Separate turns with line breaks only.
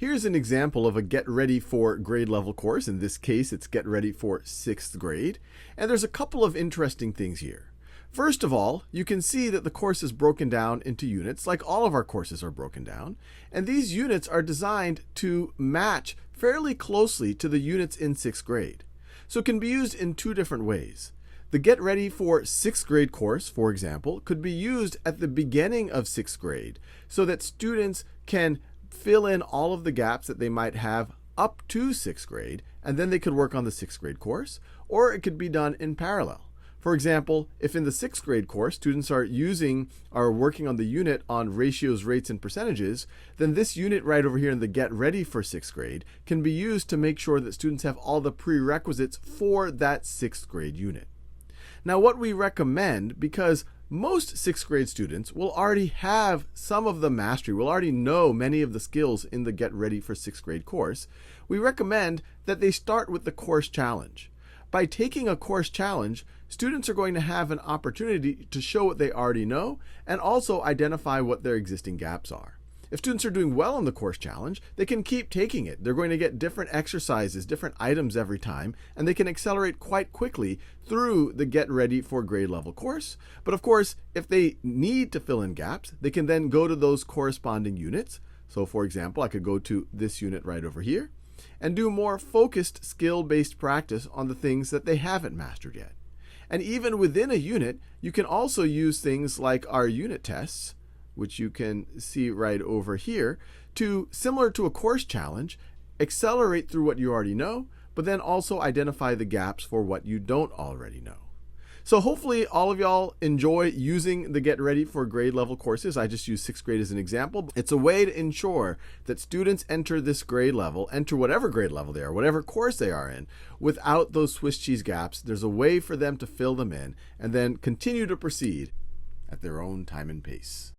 Here's an example of a Get Ready for grade level course. In this case, it's Get Ready for 6th grade. And there's a couple of interesting things here. First of all, you can see that the course is broken down into units, like all of our courses are broken down. And these units are designed to match fairly closely to the units in 6th grade. So it can be used in two different ways. The Get Ready for 6th grade course, for example, could be used at the beginning of 6th grade so that students can fill in all of the gaps that they might have up to 6th grade, and then they could work on the 6th grade course, or it could be done in parallel. For example, if in the 6th grade course students are working on the unit on ratios, rates, and percentages, then this unit right over here in the Get Ready for 6th grade can be used to make sure that students have all the prerequisites for that 6th grade unit. Now, what we recommend, because most 6th grade students will already have some of the mastery, will already know many of the skills in the Get Ready for 6th grade course, we recommend that they start with the course challenge. By taking a course challenge, students are going to have an opportunity to show what they already know and also identify what their existing gaps are. If students are doing well on the course challenge, they can keep taking it. They're going to get different exercises, different items every time, and they can accelerate quite quickly through the Get Ready for grade level course. But of course, if they need to fill in gaps, they can then go to those corresponding units. So for example, I could go to this unit right over here and do more focused skill-based practice on the things that they haven't mastered yet. And even within a unit, you can also use things like our unit tests, which you can see right over here, to, similar to a course challenge, accelerate through what you already know, but then also identify the gaps for what you don't already know. So hopefully all of y'all enjoy using the Get Ready for grade level courses. I just use 6th grade as an example. It's a way to ensure that students enter this grade level, enter whatever grade level they are, whatever course they are in, without those Swiss cheese gaps. There's a way for them to fill them in and then continue to proceed at their own time and pace.